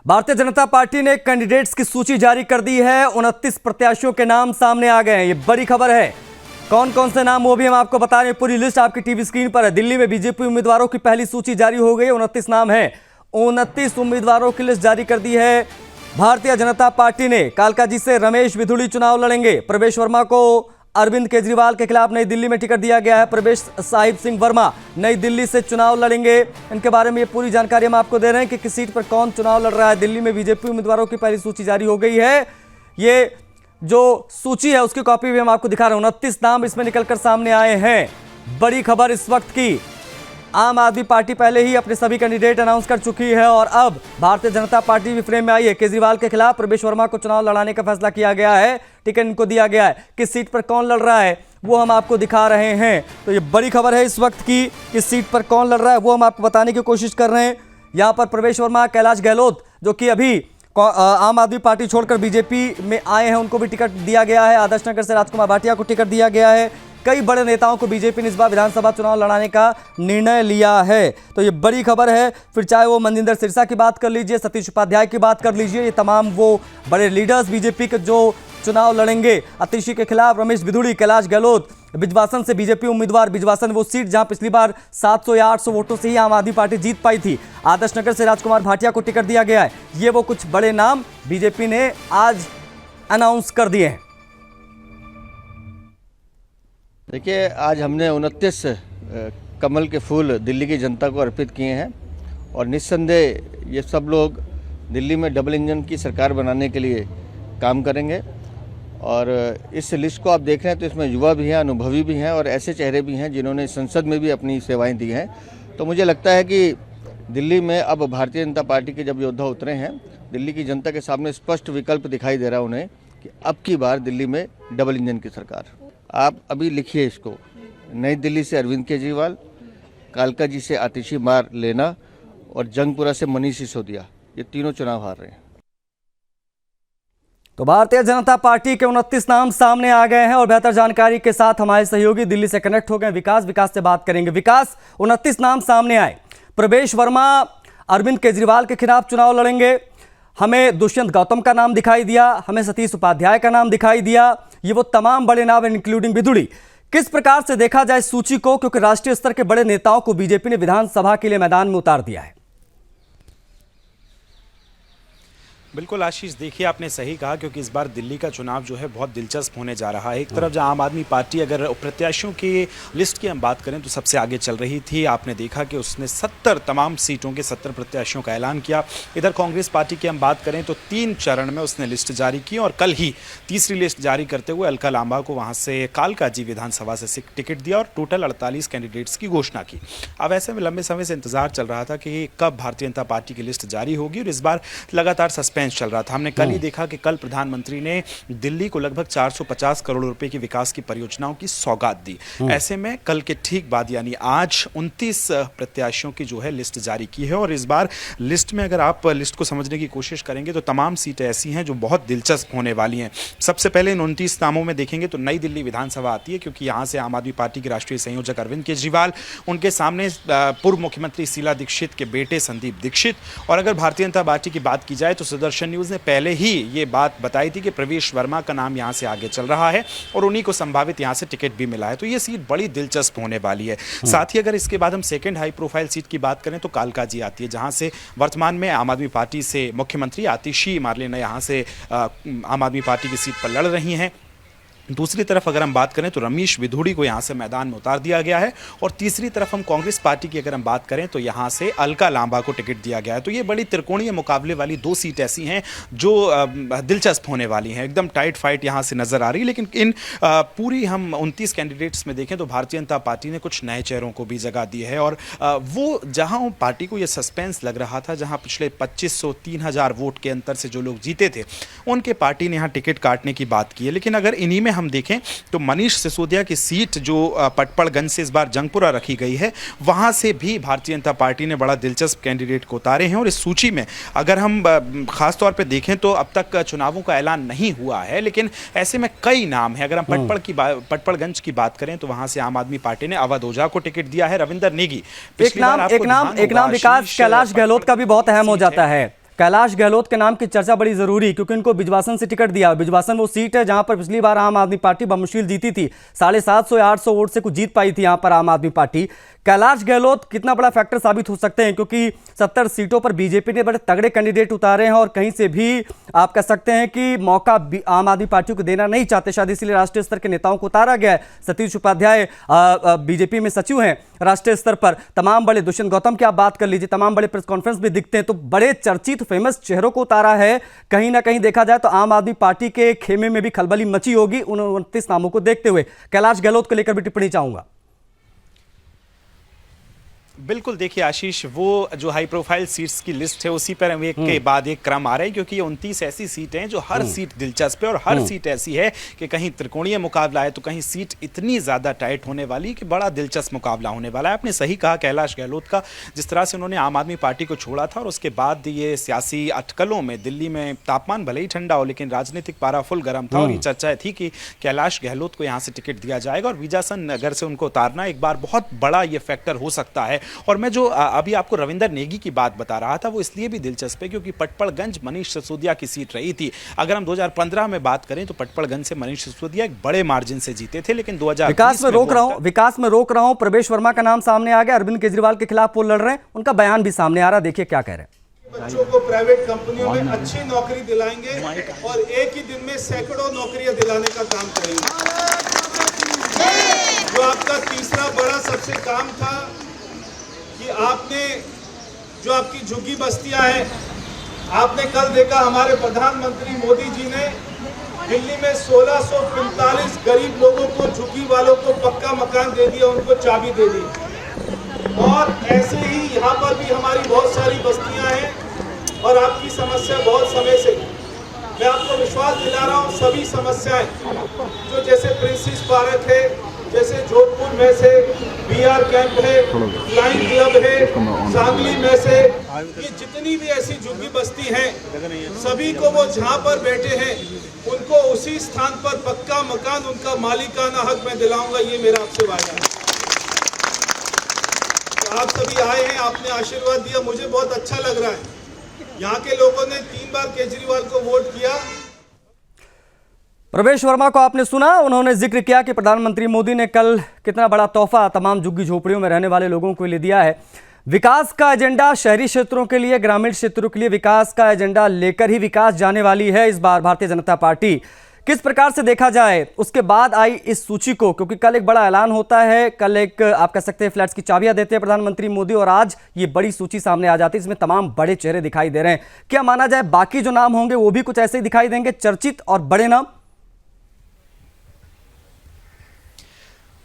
Bharatiya Janata party ने candidates की सूची जारी कर दी है। 29 प्रत्याशियों के नाम सामने आ गए हैं। ये बड़ी खबर है। कौन कौन से नाम वो भी हम आपको बता रहे हैं। पूरी लिस्ट आपकी टीवी स्क्रीन पर है। दिल्ली में बीजेपी उम्मीदवारों की पहली सूची जारी हो गई। 29 नाम है। 29 उम्मीदवारों की लिस्ट जारी कर दी है भारतीय जनता पार्टी ने। कालकाजी से रमेश बिधूड़ी चुनाव लड़ेंगे। प्रवेश वर्मा को अरविंद केजरीवाल के खिलाफ नई दिल्ली में टिकट दिया गया है। प्रवेश साहिब सिंह वर्मा नई दिल्ली से चुनाव लड़ेंगे। इनके बारे में ये पूरी जानकारी हम आपको दे रहे हैं कि किस सीट पर कौन चुनाव लड़ रहा है। दिल्ली में बीजेपी उम्मीदवारों की पहली सूची जारी हो गई है। ये जो सूची है उसकी कॉपी भी हम आपको दिखा रहे हैं। 29 नाम इसमें निकलकर सामने आए हैं। बड़ी खबर इस वक्त की, आम आदमी पार्टी पहले ही अपने सभी कैंडिडेट अनाउंस कर चुकी है और अब भारतीय जनता पार्टी भी फ्रेम में आई है। केजरीवाल के खिलाफ प्रवेश वर्मा को चुनाव लड़ाने का फैसला किया गया है। टिकट इनको दिया गया है। किस सीट पर कौन लड़ रहा है वो हम आपको दिखा रहे हैं। तो ये बड़ी खबर है इस वक्त की, किस सीट पर कौन लड़ रहा है वो हम आपको बताने की कोशिश कर रहे हैं। यहाँ पर प्रवेश वर्मा, कैलाश गहलोत जो कि अभी आम आदमी पार्टी छोड़कर बीजेपी में आए हैं, उनको भी टिकट दिया गया है। आदर्श नगर से राजकुमार भाटिया को टिकट दिया गया है। कई बड़े नेताओं को बीजेपी ने इस बार विधानसभा चुनाव लड़ाने का निर्णय लिया है। तो ये बड़ी खबर है। फिर चाहे वो मनजिंदर सिरसा की बात कर लीजिए, सतीश उपाध्याय की बात कर लीजिए, ये तमाम वो बड़े लीडर्स बीजेपी के जो चुनाव लड़ेंगे। आतिशी के खिलाफ रमेश बिधूड़ी, कैलाश गहलोत, बिजवासन से बीजेपी उम्मीदवार। बिजवासन वो सीट जहां पिछली बार 700 या 800 वोटों से ही आम आदमी पार्टी जीत पाई थी। आदर्श नगर से राजकुमार भाटिया को टिकट दिया गया है। ये वो कुछ बड़े नाम बीजेपी ने आज अनाउंस कर दिए हैं। देखिए, आज हमने 29 कमल के फूल दिल्ली की जनता को अर्पित किए हैं और निस्संदेह ये सब लोग दिल्ली में डबल इंजन की सरकार बनाने के लिए काम करेंगे। और इस लिस्ट को आप देख रहे हैं तो इसमें युवा भी हैं, अनुभवी भी हैं और ऐसे चेहरे भी हैं जिन्होंने संसद में भी अपनी सेवाएं दी हैं। तो मुझे लगता है कि दिल्ली में अब भारतीय जनता पार्टी के जब योद्धा उतरे हैं, दिल्ली की जनता के सामने स्पष्ट विकल्प दिखाई दे रहा है उन्हें कि अब की बार दिल्ली में डबल इंजन की सरकार। आप अभी लिखिए इसको, नई दिल्ली से अरविंद केजरीवाल, कालकाजी से आतिशी मार लेना और जंगपुरा से मनीष सिसोदिया, ये तीनों चुनाव हार रहे हैं। तो भारतीय जनता पार्टी के 29 नाम सामने आ गए हैं और बेहतर जानकारी के साथ हमारे सहयोगी दिल्ली से कनेक्ट हो गए। विकास से बात करेंगे। विकास, 29 नाम सामने आए। प्रवेश वर्मा अरविंद केजरीवाल के खिलाफ चुनाव लड़ेंगे। हमें दुष्यंत गौतम का नाम दिखाई दिया, हमें सतीश उपाध्याय का नाम दिखाई दिया। ये वो तमाम बड़े नाम हैं इंक्लूडिंग बिधूड़ी। किस प्रकार से देखा जाए सूची को, क्योंकि राष्ट्रीय स्तर के बड़े नेताओं को बीजेपी ने विधानसभा के लिए मैदान में उतार दिया है। बिल्कुल आशीष, देखिए आपने सही कहा, क्योंकि इस बार दिल्ली का चुनाव जो है बहुत दिलचस्प होने जा रहा है। एक तरफ जहां आम आदमी पार्टी अगर प्रत्याशियों की लिस्ट की हम बात करें तो सबसे आगे चल रही थी। आपने देखा कि उसने 70 तमाम सीटों के 70 प्रत्याशियों का ऐलान किया। इधर कांग्रेस पार्टी की हम बात करें तो 3 चरण में उसने लिस्ट जारी की और कल ही तीसरी लिस्ट जारी करते हुए अलका लांबा को वहाँ से कालकाजी विधानसभा से टिकट दिया और टोटल 48 कैंडिडेट्स की घोषणा की। अब ऐसे में लंबे समय से इंतजार चल रहा था कि कब भारतीय जनता पार्टी की लिस्ट जारी होगी और इस बार लगातार सस्पेंस चल रहा था। हमने कल ही देखा कि कल प्रधानमंत्री ने दिल्ली को लगभग 450 करोड़ रुपए की विकास की परियोजनाओं की सौगात दी। ऐसे में कल के ठीक बाद यानी आज 29 प्रत्याशियों की जो है लिस्ट जारी की है और इस बार लिस्ट में अगर आप लिस्ट को समझने की कोशिश करेंगे तो तमाम सीटें ऐसी हैं जो बहुत दिलचस्प होने वाली हैं। सबसे पहले इन 29 नामों में देखेंगे तो नई दिल्ली विधानसभा आती है, क्योंकि यहाँ से आम आदमी पार्टी के राष्ट्रीय संयोजक अरविंद केजरीवाल, उनके सामने पूर्व मुख्यमंत्री शीला दीक्षित के बेटे संदीप दीक्षित। और अगर भारतीय जनता पार्टी की बात की जाए तो सुदर्शन न्यूज ने पहले ही ये बात बताई थी कि प्रवेश वर्मा का नाम यहां से आगे चल रहा है और उन्हीं को संभावित यहां से टिकट भी मिला है। तो ये सीट बड़ी दिलचस्प होने वाली है। साथ ही अगर इसके बाद हम सेकंड हाई प्रोफाइल सीट की बात करें तो कालकाजी आती है, जहां से वर्तमान में आम आदमी पार्टी से मुख्यमंत्री आतिशी मार लेना यहां से आम आदमी पार्टी की सीट पर लड़ रही हैं। दूसरी तरफ अगर हम बात करें तो रमेश बिधूड़ी को यहां से मैदान में उतार दिया गया है और तीसरी तरफ हम कांग्रेस पार्टी की अगर हम बात करें तो यहां से अलका लांबा को टिकट दिया गया है। तो ये बड़ी त्रिकोणीय मुकाबले वाली 2 सीट ऐसी हैं जो दिलचस्प होने वाली हैं। एकदम टाइट फाइट यहां से नजर आ रही है। लेकिन इन पूरी हम 29 कैंडिडेट्स में देखें तो भारतीय जनता पार्टी ने कुछ नए चेहरों को भी जगह दी है और वो जहां पार्टी को यह सस्पेंस लग रहा था, जहां पिछले 2500-3000 वोट के अंतर से जो लोग जीते थे उनके पार्टी ने यहाँ टिकट काटने की बात की है। लेकिन अगर इन्हीं में हम देखें तो मनीष सिसोदिया की सीट जो पटपड़गंज से इस बार जंगपुरा रखी गई है, वहां से भी भारतीय जनता पार्टी ने बड़ा दिलचस्प कैंडिडेट को उतारे हैं। और इस सूची में अगर हम खास तौर पे देखें तो अब तक चुनावों का ऐलान नहीं हुआ है, लेकिन ऐसे में कई नाम हैं। अगर हम पटपड़गंज की बात करें तो वहां से आम आदमी पार्टी ने अवध ओझा को टिकट दिया है। रविंदर नेगी, एक नाम विकास कैलाश गहलोत का भी बहुत अहम हो जाता है। कैलाश गहलोत के नाम की चर्चा बड़ी जरूरी, क्योंकि इनको बिजवासन से टिकट दिया। बिजवासन वो सीट है जहां पर पिछली बार आम आदमी पार्टी बमुश्किल जीती थी, 750 या 800 वोट से कुछ जीत पाई थी यहां पर आम आदमी पार्टी। कैलाश गहलोत कितना बड़ा फैक्टर साबित हो सकते हैं, क्योंकि 70 सीटों पर बीजेपी ने बड़े तगड़े कैंडिडेट उतारे हैं और कहीं से भी आप कह सकते हैं कि मौका आम आदमी पार्टी को देना नहीं चाहते, शायद इसलिए राष्ट्रीय स्तर के नेताओं को उतारा गया है। सतीश उपाध्याय बीजेपी में सचिव हैं राष्ट्रीय स्तर पर, तमाम बड़े, दुष्यंत गौतम की आप बात कर लीजिए, तमाम बड़े प्रेस कॉन्फ्रेंस भी दिखते हैं, तो बड़े चर्चित फेमस चेहरों को उतारा है। कहीं ना कहीं देखा जाए तो आम आदमी पार्टी के खेमे में भी खलबली मची होगी उन 29 नामों को देखते हुए। कैलाश गहलोत को लेकर भी टिप्पणी चाहूंगा। बिल्कुल, देखिए आशीष, वो जो हाई प्रोफाइल सीट्स की लिस्ट है उसी पर एक के बाद एक क्रम आ रहा है, क्योंकि ये 29 ऐसी सीटें हैं जो हर सीट दिलचस्प है और हर सीट ऐसी है कि कहीं त्रिकोणीय मुकाबला है तो कहीं सीट इतनी ज़्यादा टाइट होने वाली कि बड़ा दिलचस्प मुकाबला होने वाला है। आपने सही कहा, कैलाश गहलोत का जिस तरह से उन्होंने आम आदमी पार्टी को छोड़ा था और उसके बाद ये सियासी अटकलों में दिल्ली में तापमान भले ही ठंडा हो लेकिन राजनीतिक पारा फुल गर्म था और ये चर्चा थी कि कैलाश गहलोत को यहाँ से टिकट दिया जाएगा और विजासन नगर से उनको उतारना एक बार बहुत बड़ा ये फैक्टर हो सकता है। और मैं जो अभी आपको रविंदर नेगी की बात बता रहा था वो इसलिए भी दिलचस्प है क्योंकि पटपड़गंज मनीष सिसोदिया की सीट रही थी। अगर हम 2015 में बात करें तो पटपड़गंज से मनीष सिसोदिया एक बड़े मार्जिन से जीते थे, लेकिन 2020 विकास में रोक रहा हूं, प्रवेश वर्मा का नाम सामने आ गया, अरविंद केजरीवाल के खिलाफ वो लड़ रहे हैं, उनका बयान भी सामने आ रहा है, देखिए क्या कह रहे हैं। बच्चों को प्राइवेट कंपनियों में अच्छी नौकरी दिलाएंगे और एक ही दिन में सैकड़ों नौकरियां दिलाने का काम करेंगे। जो आपका तीसरा बड़ा सबसे काम था कि आपने जो आपकी झुग्गी बस्तियां हैं, आपने कल देखा हमारे प्रधानमंत्री मोदी जी ने दिल्ली में 1645 गरीब लोगों को, झुग्गी वालों को पक्का मकान दे दिया, उनको चाबी दे दी। और ऐसे ही यहाँ पर भी हमारी बहुत सारी बस्तियां हैं और आपकी समस्या बहुत समय से, मैं आपको विश्वास दिला रहा हूँ, सभी समस्याएं जो जैसे प्रिंसेस पार्क है, जैसे जोधपुर में से बीआर कैंप है, फ्लाइंग क्लब है, सांगली में से, ये जितनी भी ऐसी झुग्गी बस्ती हैं, सभी को वो जहाँ पर बैठे हैं उनको उसी स्थान पर पक्का मकान, उनका मालिकाना हक मैं दिलाऊंगा, ये मेरा आपसे वादा है। तो आप सभी आए हैं, आपने आशीर्वाद दिया, मुझे बहुत अच्छा लग रहा है। यहाँ के लोगों ने 3 बार केजरीवाल को वोट किया। प्रवेश वर्मा को आपने सुना, उन्होंने जिक्र किया कि प्रधानमंत्री मोदी ने कल कितना बड़ा तोहफा तमाम झुग्गी झोपड़ियों में रहने वाले लोगों के लिए दिया है। विकास का एजेंडा शहरी क्षेत्रों के लिए, ग्रामीण क्षेत्रों के लिए विकास का एजेंडा लेकर ही विकास जाने वाली है इस बार भारतीय जनता पार्टी। किस प्रकार से देखा जाए उसके बाद आई इस सूची को, क्योंकि कल एक बड़ा ऐलान होता है, कल एक आप कह सकते हैं फ्लैट्स की चाबियां देते हैं प्रधानमंत्री मोदी और आज ये बड़ी सूची सामने आ जाती है, इसमें तमाम बड़े चेहरे दिखाई दे रहे हैं। क्या माना जाए बाकी जो नाम होंगे वो भी कुछ ऐसे ही दिखाई देंगे, चर्चित और बड़े नाम?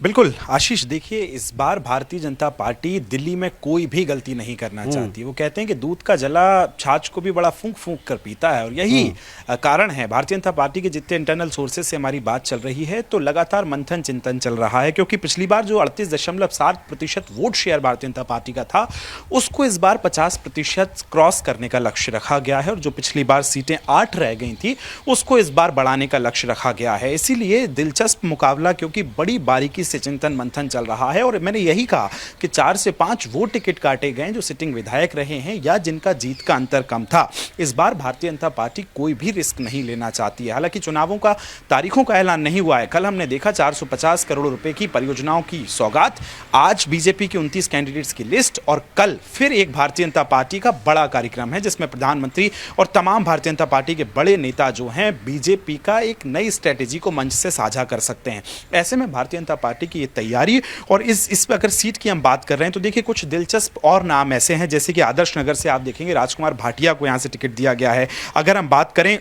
बिल्कुल आशीष, देखिए इस बार भारतीय जनता पार्टी दिल्ली में कोई भी गलती नहीं करना चाहती। वो कहते हैं कि दूध का जला छाछ को भी बड़ा फूंक फूंक कर पीता है और यही कारण है। भारतीय जनता पार्टी के जितने इंटरनल सोर्सेज से हमारी बात चल रही है तो लगातार मंथन चिंतन चल रहा है, क्योंकि पिछली बार जो 38.7% vote share Bharatiya Janata party का था उसको इस बार 50% क्रॉस करने का लक्ष्य रखा गया है और जो पिछली बार सीटें 8 रह गई थी उसको इस बार बढ़ाने का लक्ष्य रखा गया है। इसीलिए दिलचस्प मुकाबला, क्योंकि बड़ी बारीकी से चिंतन मंथन चल रहा है और मैंने यही कहा कि 4 से 5 वो टिकट काटे गए जो सिटिंग विधायक रहे हैं या जिनका जीत का अंतर कम था। इस बार भारतीय जनता पार्टी कोई भी रिस्क नहीं लेना चाहती है। हालांकि चुनावों का तारीखों का ऐलान नहीं हुआ है। कल हमने देखा 450 करोड़ रुपए की परियोजनाओं की सौगात, आज बीजेपी की 29 कैंडिडेट्स की लिस्ट और कल फिर एक भारतीय जनता पार्टी का बड़ा कार्यक्रम है जिसमें प्रधानमंत्री और तमाम भारतीय जनता पार्टी के बड़े नेता जो हैं बीजेपी का एक नई स्ट्रेटेजी को मंच से साझा कर सकते हैं। ऐसे में भारतीय जनता पार्टी की तैयारी और इस पर अगर सीट की हम बात कर रहे हैं तो देखिए कुछ दिलचस्प और नाम ऐसे हैं, जैसे कि आदर्श नगर से आप देखेंगे राजकुमार भाटिया को यहां से टिकट दिया गया है। अगर हम बात करें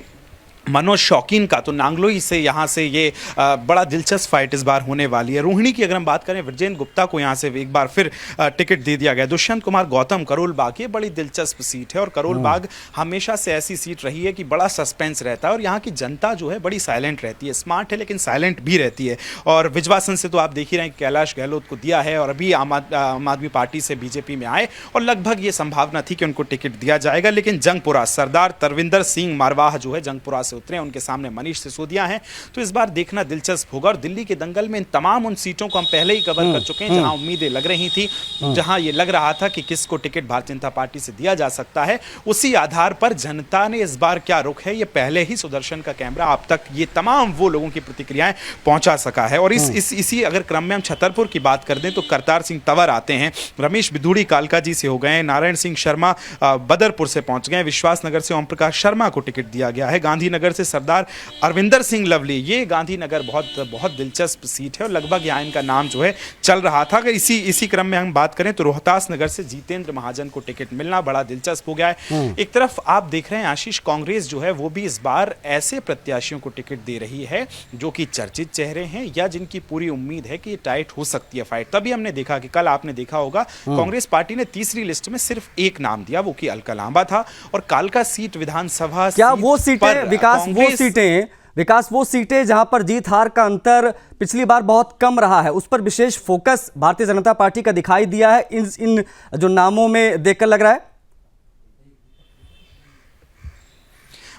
मनोज शौकीन का तो नांगलोई से यहाँ से ये बड़ा दिलचस्प फाइट इस बार होने वाली है। रोहिणी की अगर हम बात करें, विजयन गुप्ता को यहाँ से एक बार फिर टिकट दे दिया गया। दुष्यंत कुमार गौतम करोल बाग, ये बड़ी दिलचस्प सीट है और करोल बाग हमेशा से ऐसी सीट रही है कि बड़ा सस्पेंस रहता है और यहाँ की जनता जो है बड़ी साइलेंट रहती है, स्मार्ट है लेकिन साइलेंट भी रहती है। और विजवासन से तो आप देख ही रहे हैं कैलाश गहलोत को दिया है और अभी आम आदमी पार्टी से बीजेपी में आए और लगभग ये संभावना थी कि उनको टिकट दिया जाएगा, लेकिन जंगपुरा सरदार तरविंदर सिंह मारवाह जो है जंगपुरा से उतरे, उनके सामने मनीष सिसोदिया हैं। तो इस बार देखना दिलचस्प होगा। और दिल्ली के दंगल में इन तमाम उन सीटों को हम पहले ही कवर कर चुके हैं जहां उम्मीदें लग रही थी, जहां ये लग रहा था कि किसको टिकट भारतीय जनता पार्टी से दिया जा सकता है। उसी आधार पर जनता ने इस बार क्या रुख है, ये पहले ही सुदर्शन का कैमरा आप तक ये तमाम वो लोगों की प्रतिक्रियाएं पहुंचा सका है। और इसी अगर क्रम में हम छतरपुर की बात कर दें तो करतार सिंह तंवर आते हैं, रमेश बिधूड़ी कालका जी से हो गए, नारायण सिंह शर्मा बदरपुर से पहुंच गए, विश्वास नगर से ओम प्रकाश शर्मा को टिकट दिया गया है, गांधीनगर से सरदार अरविंदर सिंह लवली। ये गांधीनगर बहुत दिलचस्प सीट है और लगभग यहाँ इनका नाम जो है चल रहा था। अगर इसी क्रम में हम बात करें तो रोहतास नगर से जितेंद्र महाजन को टिकट मिलना बड़ा दिलचस्प हो गया है। एक तरफ आप देख रहे हैं आशीष, कांग्रेस जो है वो भी इस बार ऐसे प्रत्याशियों को टिकट दे रही है जो कि चर्चित चेहरे हैं या जिनकी पूरी उम्मीद है कि ये टाइट हो सकती है फाइट। तभी हमने देखा कि कल आपने देखा होगा कांग्रेस पार्टी ने तीसरी लिस्ट में सिर्फ एक नाम दिया, वो कि अलका लांबा था। और कालका सीट विधानसभा क्या वो सीटें विकास वो सीटें जहां पर जीत हार का अंतर पिछली बार बहुत कम रहा है, उस पर विशेष फोकस भारतीय जनता पार्टी का दिखाई दिया है इन जो नामों में देखकर लग रहा है?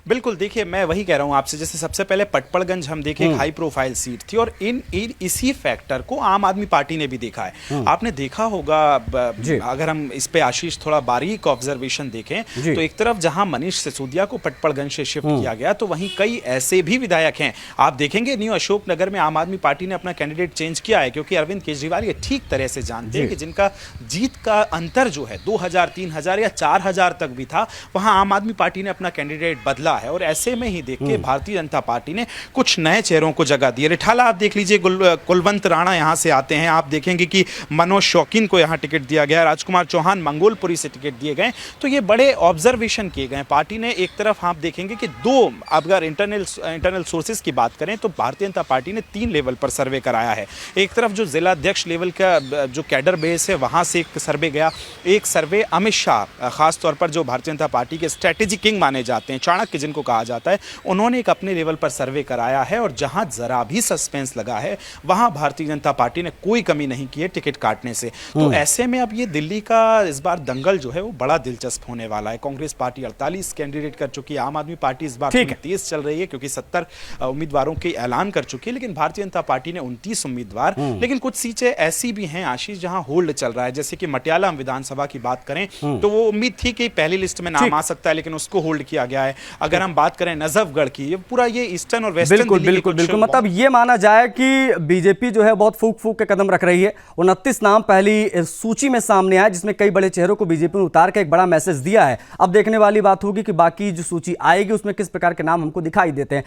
बिल्कुल, देखिए मैं वही कह रहा हूं आपसे, जैसे सबसे पहले पटपड़गंज हम देखें एक हाई प्रोफाइल सीट थी और इसी फैक्टर को आम आदमी पार्टी ने भी देखा है। आपने देखा होगा अगर हम इस पे आशीष थोड़ा बारीक ऑब्जर्वेशन देखें तो एक तरफ जहां मनीष सिसोदिया को पटपड़गंज से शिफ्ट किया गया तो वहीं कई ऐसे भी विधायक हैं। आप देखेंगे न्यू अशोकनगर में आम आदमी पार्टी ने अपना कैंडिडेट चेंज किया है क्योंकि अरविंद केजरीवाल ये ठीक तरह से जानते हैं कि जिनका जीत का अंतर जो है 2000, 3000 या 4000 तक भी था, वहां आम आदमी पार्टी ने अपना कैंडिडेट बदला है। और ऐसे में ही देख के भारतीय जनता पार्टी ने कुछ नए चेहरों को जगह दी है। रिठाला आप देख लीजिए, कुलवंत राणा यहां से आते हैं, आप देखेंगे कि मनोज शौकीन को यहां टिकट दिया गया, राजकुमार चौहान मंगोलपुरी से टिकट दिए गए। तो ये बड़े ऑब्जर्वेशन किए गए पार्टी ने। एक तरफ आप देखेंगे कि दो, अगर इंटरनल सोर्सेज की बात करें तो भारतीय जनता पार्टी ने 3 लेवल पर सर्वे कराया है। एक तरफ जो जिला अध्यक्ष लेवल का जो कैडर बेस है वहां से एक सर्वे गया, एक सर्वे अमित शाह खासतौर पर जो भारतीय जनता पार्टी के स्ट्रेटेजी किंग माने जाते हैं, चाणक्य जिनको कहा जाता है, उन्होंने एक अपने लेवल पर सर्वे कराया है। और जहां जरा भी सस्पेंस लगा है वहां भारतीय जनता पार्टी ने कोई कमी नहीं की है टिकट काटने से। तो ऐसे में अब ये दिल्ली का इस बार दंगल जो है वो बड़ा दिलचस्प होने वाला है। कांग्रेस पार्टी 48 कैंडिडेट कर चुकी है, आम आदमी पार्टी इस बार तेज चल रही है क्योंकि 70 उम्मीदवारों के ऐलान कर चुकी है, लेकिन भारतीय जनता पार्टी ने 29 उम्मीदवार। लेकिन कुछ सीटें ऐसी भी हैं आशीष जहां होल्ड चल रहा है, जैसे कि मटियाला विधानसभा की बात करें तो वो उम्मीद थी कि पहली लिस्ट में नाम आ सकता है, लेकिन उसको होल्ड किया गया है। अगर हम बात करें नजफगढ़ की, ये पूरा ये ईस्टर्न और वेस्टर्न बिल्कुल मतलब ये माना जाए कि बीजेपी जो है बहुत फूक के कदम रख रही है। 29 नाम पहली सूची में सामने आए जिसमें कई बड़े चेहरों को बीजेपी ने उतार के एक बड़ा मैसेज दिया है। अब देखने वाली बात होगी कि बाकी जो सूची आएगी उसमें किस प्रकार के नाम हमको दिखाई देते हैं।